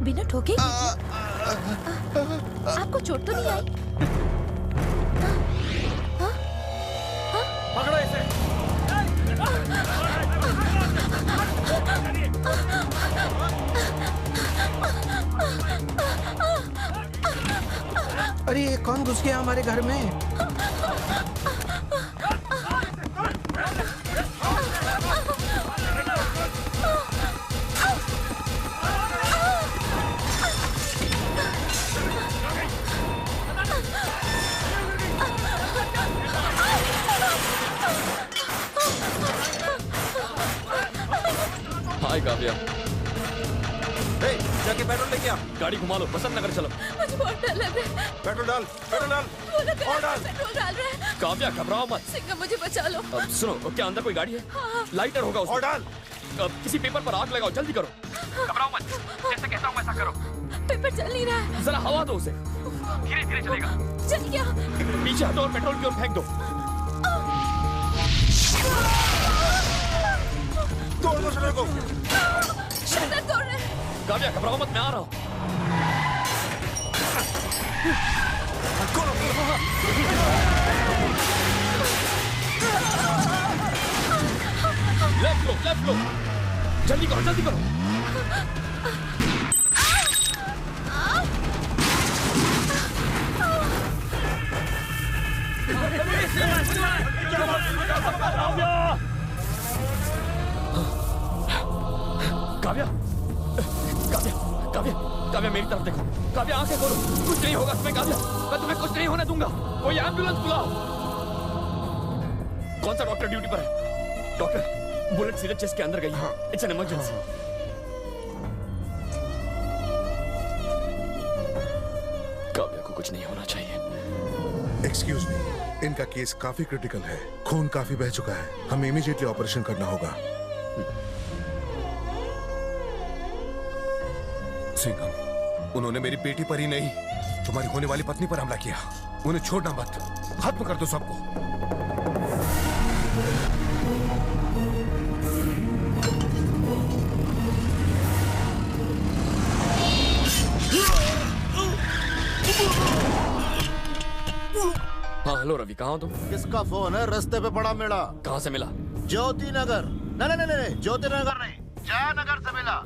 बिना ठोके आपको चोट तो नहीं आई? पकड़ो इसे। अरे ये कौन घुस गया हमारे घर में? हाय काव्या। जाके पेट्रोल लेके आ। गाड़ी घुमा लो, बसंत नगर चलो। मुझे बहुत डर लग रहा है। पेट्रोल डाल, पेट्रोल डाल। और डाल। पेट्रोल डाल रहे हैं। काव्या घबराओ मत। सिंघम मुझे बचा लो। अब सुनो, क्या अंदर कोई गाड़ी है? लाइटर होगा उसमें। और डाल। अब किसी पेपर पर आग लगाओ, जल्दी करो। घबराओ मत, जैसे कहता हूँ वैसा करो। पेपर चल नहीं रहा है। जरा हवा दो उसे, धीरे धीरे चलेगा। चल गया। पीछे हटो और पेट्रोल की ओर फेंक दो। तोड़ दो शटर को। शटर तोड़ रहे हैं। काव्या घबराओ मत, मैं आ रहा हूँ। लेफ्ट लो, जल्दी करो, जल्दी करो। काव्या, काव्या, काव्या, काव्या मेरी तरफ देखो। काव्या आंखें खोलो, कुछ नहीं होगा तुम्हें। काव्या, मैं तुम्हें कुछ नहीं होने दूंगा। कोई एम्बुलेंस बुलाओ। कौन सा डॉक्टर ड्यूटी पर है? डॉक्टर, बुलेट सीधे चेस्ट के अंदर गई है। It's an emergency. काव्या को कुछ नहीं होना चाहिए। एक्सक्यूज मी, इनका केस काफी क्रिटिकल है। खून काफी बह चुका है। हमें इमीडिएटली ऑपरेशन करना होगा। सिंघम, उन्होंने मेरी बेटी पर ही नहीं, तुम्हारी होने वाली पत्नी पर हमला किया। उन्हें छोड़ना मत, खत्म कर दो सबको। हाँ हेलो रवि, कहाँ हो तुम? किसका फोन है? रास्ते पे पड़ा मिला। कहाँ से मिला? ज्योति नगर। नहीं नहीं नहीं, ज्योति नगर नहीं, जयनगर से मिला।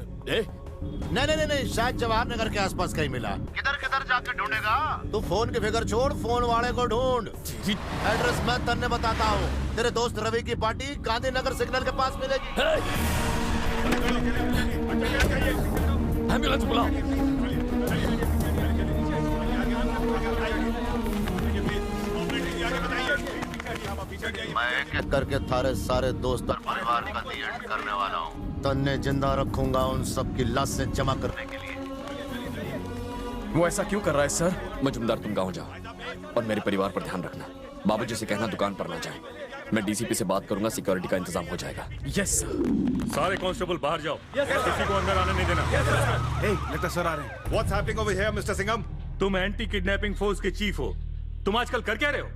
नहीं, शायद जवाहर नगर के आसपास कहीं मिला। किधर किधर जाके ढूंढेगा? तू फोन की फिक्र छोड़, फोन वाले को ढूंढ। एड्रेस मैं तन्ने बताता हूँ। तेरे दोस्त रवि की पार्टी गांधीनगर सिग्नल के पास मिलेगी। एम्बुलेंस बुलाओ। मैं एक एक करके थारे सारे दोस्त और परिवार का दी एंड करने वाला हूँ। तन्ने जिंदा रखूंगा उन सब की लाशें जमा करने के लिए। वो ऐसा क्यों कर रहा है सर? मजुमदार, तुम गाँव जाओ और मेरे परिवार पर ध्यान रखना। बाबूजी से कहना दुकान पर ना जाए। मैं डीसीपी से बात करूंगा, सिक्योरिटी का इंतजाम हो जाएगा। Yes sir. सारे कांस्टेबल बाहर जाओ। किसी को अंदर आने नहीं देना। लगता सर आ रहे हैं। What's happening over here, Mr. Singham? तुम एंटी किडनैपिंग फोर्स के चीफ हो। तुम आजकल कर क्या रहे हो?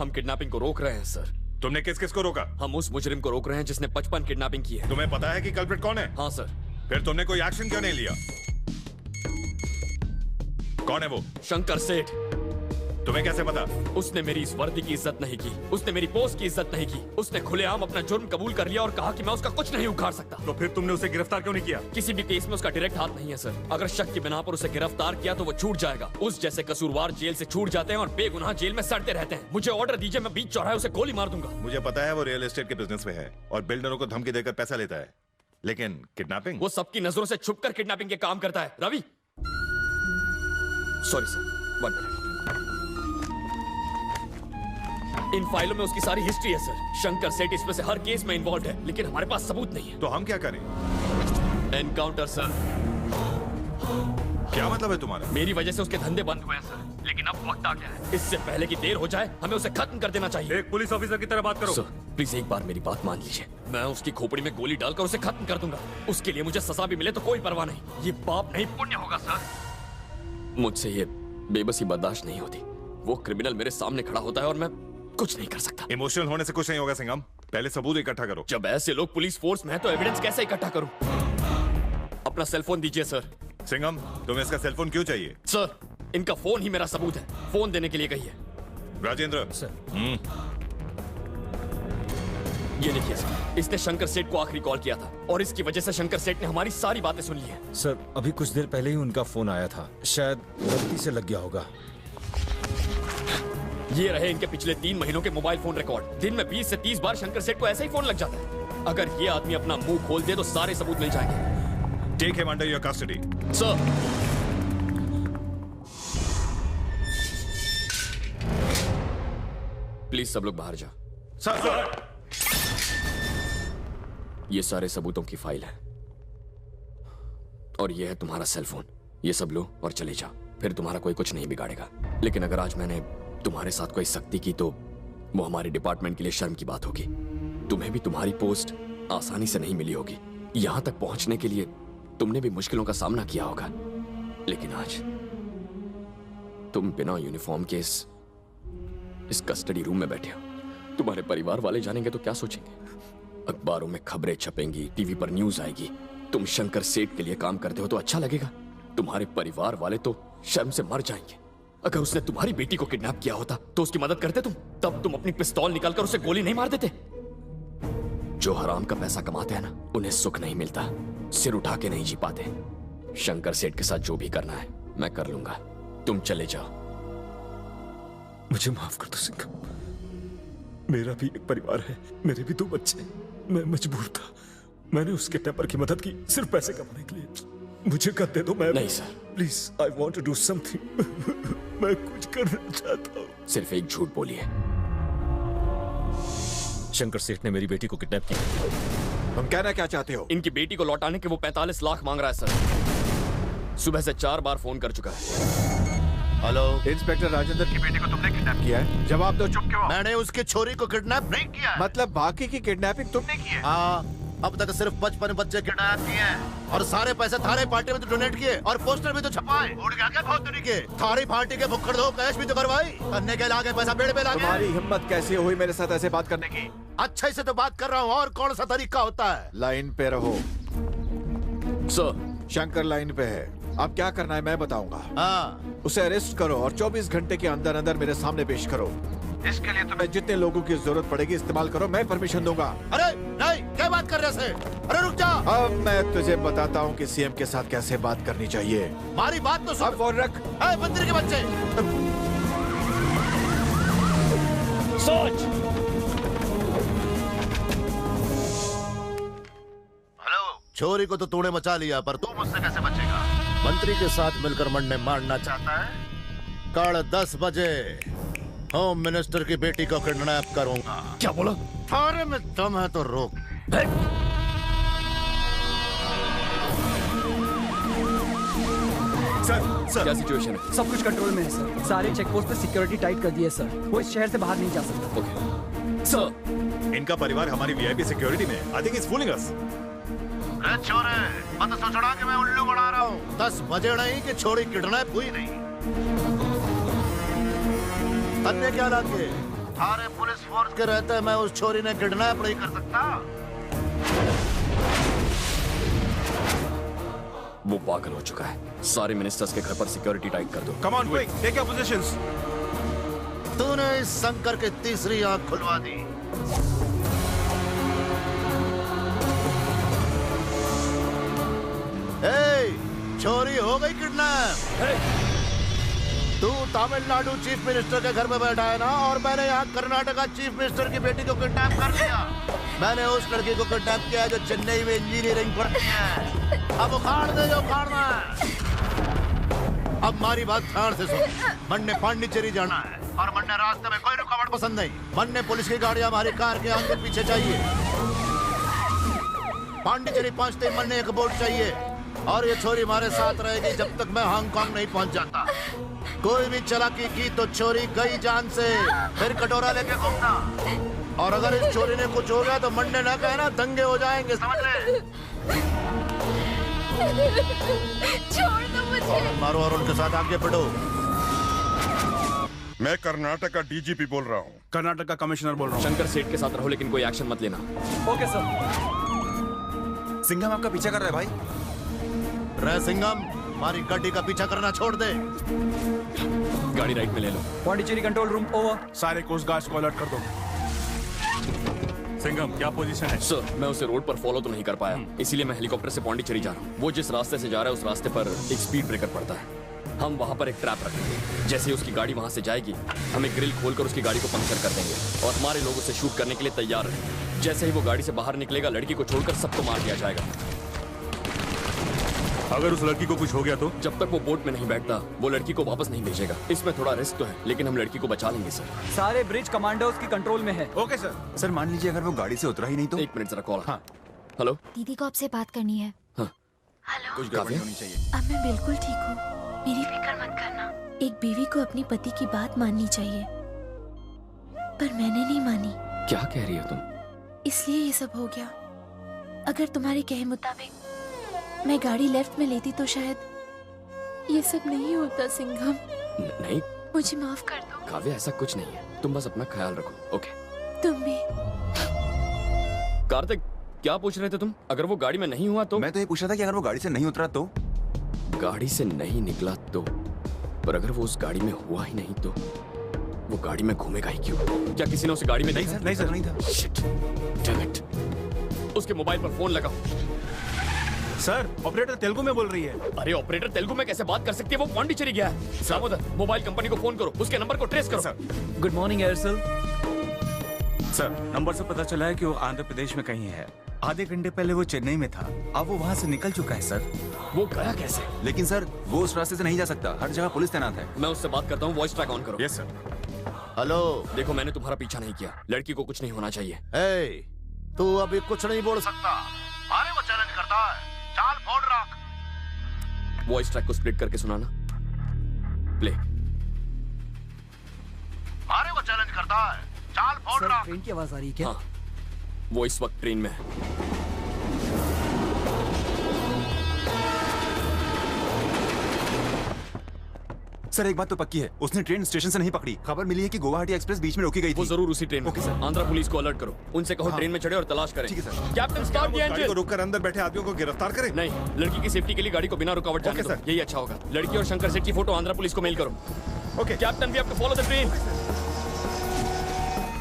हम किडनैपिंग को रोक रहे हैं सर। तुमने किस किस को रोका? हम उस मुजरिम को रोक रहे हैं जिसने 55 किडनैपिंग की है। तुम्हें पता है कि कल्प्रिट कौन है? हाँ सर। फिर तुमने कोई एक्शन क्यों नहीं लिया? कौन है वो? शंकर सेठ। तुम्हें कैसे पता? उसने मेरी इस वर्दी की इज्जत नहीं की, उसने मेरी पोस्ट की इज्जत नहीं की। उसने खुलेआम अपना जुर्म कबूल कर लिया और कहा कि मैं उसका कुछ नहीं उखाड़ सकता। तो फिर तुमने उसे गिरफ्तार क्यों नहीं किया? किसी भी केस में उसका डायरेक्ट हाथ नहीं है सर। अगर शक की बिना पर उसे गिरफ्तार किया तो वो छूट जाएगा। उस जैसे कसूरवार जेल से छूट जाते हैं और बेगुनाह जेल में सड़ते रहते हैं। मुझे ऑर्डर दीजिए, मैं बीच चौराहे उसे गोली मार दूंगा। मुझे पता है वो रियल एस्टेट के बिजनेस में है और बिल्डरों को धमकी देकर पैसा लेता है, लेकिन किडनैपिंग? वो सबकी नजरों से छुपकर किडनैपिंग के काम करता है। Ravi, sorry sir, 1 minute. इन फाइलों में उसकी सारी हिस्ट्री है सर। शंकर सेठ इसमें से हर केस में इन्वॉल्व है, लेकिन हमारे पास सबूत नहीं है। तो हम क्या करें? Encounter sir. क्या मतलब है तुम्हारा? मेरी वजह से उसके धंधे बंद हुए हैं सर, लेकिन अब वक्त आ गया है। इससे पहले कि देर हो जाए हमें उसे खत्म कर देना चाहिए। एक पुलिस ऑफिसर की तरह बात करो। सर प्लीज एक बार मेरी बात मान लीजिए। मैं उसकी खोपड़ी में गोली डालकर उसे खत्म कर दूंगा। उसके लिए मुझे सजा भी मिले तो कोई परवाह नहीं। ये पाप नहीं पुण्य होगा सर। मुझसे ये बेबसी बर्दाश्त नहीं होती। वो क्रिमिनल मेरे सामने खड़ा होता है और मैं कुछ नहीं कर सकता। इमोशनल होने से कुछ नहीं होगा सिंघम। पहले सबूत इकट्ठा करो। जब ऐसे लोग पुलिस फोर्स में है तो एविडेंस कैसे इकट्ठा करूं? अपना सेलफोन दीजिए सर। सिंघम, तुम्हें इसका सेलफोन क्यों चाहिए? सर, इनका फोन ही मेरा सबूत है। फोन देने के लिए कहिए। राजेंद्र सर। ये लिखिए सर, इसने शंकर सेठ को आखिरी कॉल किया था और इसकी वजह से शंकर सेठ ने हमारी सारी बातें सुन ली हैं। सर, अभी कुछ देर पहले ही उनका फोन आया था, शायद गलती से लग गया होगा। ये रहे इनके पिछले 3 महीनों के मोबाइल फोन रिकॉर्ड। दिन में 20 से 30 बार शंकर सेठ को ऐसे ही फोन लग जाता है। अगर ये आदमी अपना मुंह खोल दे तो सारे सबूत मिल जाएंगे। Take him under your custody. Sir, please सब लोग बाहर जाओ। सर, ये सारे सबूतों की फाइल है और ये है तुम्हारा सेलफोन। ये सब लो और चले जाओ, फिर तुम्हारा कोई कुछ नहीं बिगाड़ेगा। लेकिन अगर आज मैंने तुम्हारे साथ कोई सख्ती की तो वो हमारे डिपार्टमेंट के लिए शर्म की बात होगी। तुम्हें भी तुम्हारी पोस्ट आसानी से नहीं मिली होगी। यहां तक पहुंचने के लिए तुमने भी मुश्किलों का सामना किया होगा। लेकिन आज तुम बिना यूनिफॉर्म के इस कस्टडी रूम में बैठे हो। तुम्हारे परिवार वाले जानेंगे तो क्या सोचेंगे? अखबारों में खबरें छपेंगी, टीवी पर न्यूज आएगी। तुम शंकर सेठ के लिए काम करते हो तो अच्छा लगेगा। तुम्हारे परिवार वाले तो शर्म से मर जाएंगे। अगर उसने तुम्हारी बेटी को किडनैप किया होता तो उसकी मदद करते तुम? तब तुम अपनी पिस्तौल निकालकर उसे गोली नहीं मार देते? जो हराम का पैसा कमाते हैं ना, उन्हें सुख नहीं मिलता, सिर उठा के नहीं जी पाते। शंकर सेठ के साथ जो भी करना है मैं कर लूंगा। तुम चले जाओ। मुझे माफ कर दो सिंघम, मेरा भी एक परिवार है, मेरे भी 2 बच्चे। मैं मजबूर था, मैंने उसके टेम्पर की मदद की सिर्फ पैसे कमाने के लिए। मुझे कर दे दो। मैं नहीं sir, please, I want to do something. मैं कुछ करना चाहता हूँ। सिर्फ एक झूठ बोलिए। शंकर सेठ ने मेरी बेटी को किडनैप किया। तुम कहना क्या चाहते हो? इनकी बेटी को लौटाने के वो 45 लाख मांग रहा है सर। सुबह से 4 बार फोन कर चुका है। हेलो, इंस्पेक्टर राजेंद्र की बेटी को तुमने किडनैप किया है? जवाब दो, चुप क्यों? मैंने उसकी छोरी को किडनैप नहीं किया। मतलब बाकी की किडनैपिंग तुमने की है? हाँ, अब तक सिर्फ 55 बच्चे किडनैप किए हैं और सारे पैसे थारे पार्टी में तो डोनेट किए और पोस्टर भी तो छपाए। उड़ गया क्या बहुत दूरी के? थारी पार्टी के भुक्कड़ दो कैश भी तो करवाई। करने के लागे पैसा पेड़ पे लागे। तुम्हारी हिम्मत कैसे हुई मेरे साथ ऐसे बात करने की? अच्छे से तो बात कर रहा हूँ, और कौन सा तरीका होता है? लाइन पे रहो। सर, शंकर लाइन पे है। अब क्या करना है मैं बताऊंगा। हाँ, उसे अरेस्ट करो और 24 घंटे के अंदर अंदर मेरे सामने पेश करो। इसके लिए तुम्हें जितने लोगों की जरूरत पड़ेगी इस्तेमाल करो, मैं परमिशन दूंगा। अरे नहीं, क्या बात कर रहे थे? अरे रुक जा। अब मैं तुझे बताता हूँ कि सीएम के साथ कैसे बात करनी चाहिए। हमारी बात तो सुन। अब फोन रख। मंत्री के बच्चे, सोच। छोरी को तो तूने बचा लिया, पर तू मुझसे कैसे बचेगा? मंत्री के साथ मिलकर मरने मारना चाहता है? कल 10 बजे होम मिनिस्टर की बेटी को किडनैप करूंगा। क्या बोला? थारे में दम है तो रोक। सर, क्या सिचुएशन है? सब कुछ कंट्रोल में है सर। सारे चेक पोस्ट पे सिक्योरिटी टाइट कर दी है सर। वो इस शहर से बाहर नहीं जा सकता। ओके सर, इनका परिवार हमारी वीआईपी सिक्योरिटी में। आई थिंक इज फूलिंग अस। छोरे, मत सोचना कि मैं उल्लू बना रहा हूँ। 10 बजे नहीं कि छोरी किडनैप हुई नहीं। अन्य क्या लागे? सारे पुलिस फोर्स के रहते मैं उस छोरी ने किडनैप नहीं कर सकता। वो पागल हो चुका है। सारे मिनिस्टर्स के घर पर सिक्योरिटी टाइट कर दो। Come on quick, take your positions. तूने इस शंकर की तीसरी आंख खुलवा दी। छोरी हो गई किडनैप। तू तमिलनाडु चीफ मिनिस्टर के घर में बैठा है ना, और मैंने यहाँ कर्नाटका चीफ मिनिस्टर की बेटी को किडनैप कर लिया। मैंने उस लड़की को किडनैप किया जो चेन्नई में इंजीनियरिंग पढ़ती है। अब उखाड़ दे जो उखाड़ना है। अब हमारी बात ध्यान से सुन। मन ने पांडिचेरी जाना है और मन ने रास्ते में कोई रुकावट पसंद नहीं। मन ने पुलिस की गाड़ियां हमारी कार के आगे पीछे चाहिए। पांडिचेरी पहुंचते ही मन ने एक बोट चाहिए और ये छोरी हमारे साथ रहेगी जब तक मैं हांगकांग नहीं पहुंच जाता। कोई भी चालाकी की तो छोरी गई जान से। फिर कटोरा लेके घूमना, और अगर इस छोरी ने कुछ हो गया तो मंडे ना कहना, दंगे हो जाएंगे, समझ ले? छोड़ दो मुझे। मारो और उनके साथ आगे बढ़ो। मैं कर्नाटक का डीजीपी बोल रहा हूँ। कर्नाटक का कमिश्नर बोल रहा हूँ। शंकर सेठ के साथ रहो लेकिन कोई एक्शन मत लेना। Okay sir. सिंघम आपका पीछा कर रहा है भाई। रे सिंघम, हमारी गाड़ी का पीछा करना छोड़ दे। गाड़ी राइट में ले लो। Pondicherry control room over. सारे कोस्ट गार्ड्स को अलर्ट कर दो। सिंघम, क्या पोजीशन है? सर, मैं उसे रोड पर फॉलो तो नहीं कर पाया, इसीलिए मैं हेलीकॉप्टर से पौंडीचेरी जा रहा हूँ। वो जिस रास्ते से जा रहा है उस रास्ते पर एक स्पीड ब्रेकर पड़ता है। हम वहाँ पर एक ट्रैप रखेंगे। जैसे ही उसकी गाड़ी वहाँ से जाएगी, हम एक ग्रिल खोलकर उसकी गाड़ी को पंक्चर कर देंगे और हमारे लोग उसे शूट करने के लिए तैयार रहेंगे। जैसे ही वो गाड़ी से बाहर निकलेगा, लड़की को छोड़कर सबको मार दिया जाएगा। अगर उस लड़की को कुछ हो गया तो? जब तक वो बोट में नहीं बैठता, वो लड़की को वापस नहीं भेजेगा। इसमें थोड़ा रिस्क तो है, लेकिन हम लड़की को बचा लेंगे सर। सारे ब्रिज कमांडोज की कंट्रोल में है। Okay sir. सर मान लीजिए अगर वो गाड़ी से उतरा ही नहीं तो? एक मिनट जरा कॉल। हाँ हेलो। दीदी को आपसे बात करनी है। हाँ हेलो। कुछ गड़बड़ी होनी चाहिए। अब मैं बिल्कुल ठीक हूँ, मेरी फिक्र मत करना। एक बीवी को अपने पति की बात माननी चाहिए, पर मैंने नहीं मानी। क्या कह रही हो तुम? इसलिए ये सब हो गया। अगर तुम्हारे कहे मुताबिक मैं गाड़ी लेफ्ट में लेती तो शायद ये सब नहीं होता। सिंघम, नहीं, मुझे माफ कर दो। काव्य, ऐसा कुछ नहीं है। तुम बस अपना ख्याल रखो। ओके। तुम भी। कार्तिक, क्या पूछ रहे थे तुम? अगर वो गाड़ी में नहीं हुआ तो? मैं तो ये पूछ रहा था कि अगर वो गाड़ी से नहीं उतरा तो? गाड़ी से नहीं निकला तो? पर अगर वो उस गाड़ी में हुआ ही नहीं तो वो गाड़ी में घूमेगा ही क्यों? क्या किसी ने उसे गाड़ी में नहीं सर, नहीं सर, नहीं था। Shit, damn it. उसके मोबाइल पर फोन लगाओ। सर, ऑपरेटर तेलुगु में बोल रही है। अरे ऑपरेटर तेलुगु में कैसे बात कर सकती है? वो पौंडीचेरी गया है। दामोदर, मोबाइल कंपनी को फोन करो, उसके नंबर को ट्रेस करो। Good morning Aircel. Sir, number से पता चला है कि वो आंध्र प्रदेश में कहीं है। आधे घंटे पहले वो चेन्नई में था, अब वो वहाँ से निकल चुका है सर। वो गया कैसे? लेकिन सर वो उस रास्ते से नहीं जा सकता, हर जगह पुलिस तैनात है। मैं उससे बात करता हूँ, वॉइस ट्रैक ऑन करो। Yes sir. हेलो। देखो, मैंने तुम्हारा पीछा नहीं किया, लड़की को कुछ नहीं होना चाहिए। तू अभी कुछ नहीं बोल सकता। अरे वो चैलेंज करता है, चाल फोड़ रख। वॉइस ट्रैक को स्प्लिट करके सुनाना। प्ले। अरे वो चैलेंज करता है, चाल फोड़ रख। ट्रेन की आवाज आ रही है क्या? हाँ, वो इस वक्त ट्रेन में है। सर एक बात तो पक्की है, उसने ट्रेन स्टेशन से नहीं पकड़ी। खबर मिली है कि गुवाहाटी एक्सप्रेस बीच में रोकी गई थी। वो जरूर उसी ट्रेन में। Okay sir. आंध्रा पुलिस को अलर्ट करो, उनसे कहो ट्रेन में चढ़े और तलाश करें। ठीक है सर। कैप्टन स्टार्ट द गाड़ी को इंजन। रोककर अंदर बैठे आदमियों को गिरफ्तार करें। नहीं, लड़की की सेफ्टी के लिए गाड़ी को बिना रुकावट जाने दो। यही अच्छा होगा। लड़की और शंकर सेठ की फोटो आंध्रा पुलिस को मेल करो। Okay captain, we have to follow the train.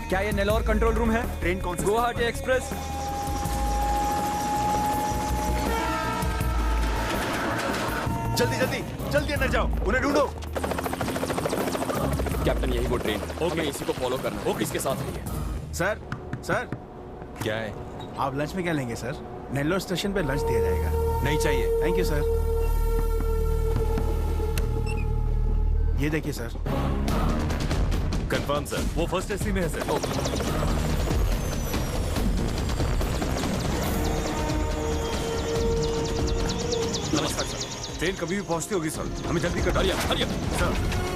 क्या ये नेल्लोर कंट्रोल रूम है? ट्रेन कौन सी? गुवाहाटी एक्सप्रेस। जल्दी जल्दी जल्दी अंदर जाओ, उन्हें ढूंढो। कैप्टन, यही वो ट्रेन। हमें इसी को फॉलो करना है। इसके साथ रहिए। सर, सर क्या है? आप लंच में क्या लेंगे सर? नेल्लोर स्टेशन पे लंच दिया जाएगा। नहीं चाहिए। Thank you sir. ये देखिए सर। कंफर्म सर, वो फर्स्ट एसी में है सर। नमस्कार सर। ट्रेन कभी भी पहुंचती होगी सर, हमें जल्दी कर। हरिया, हरिया। सर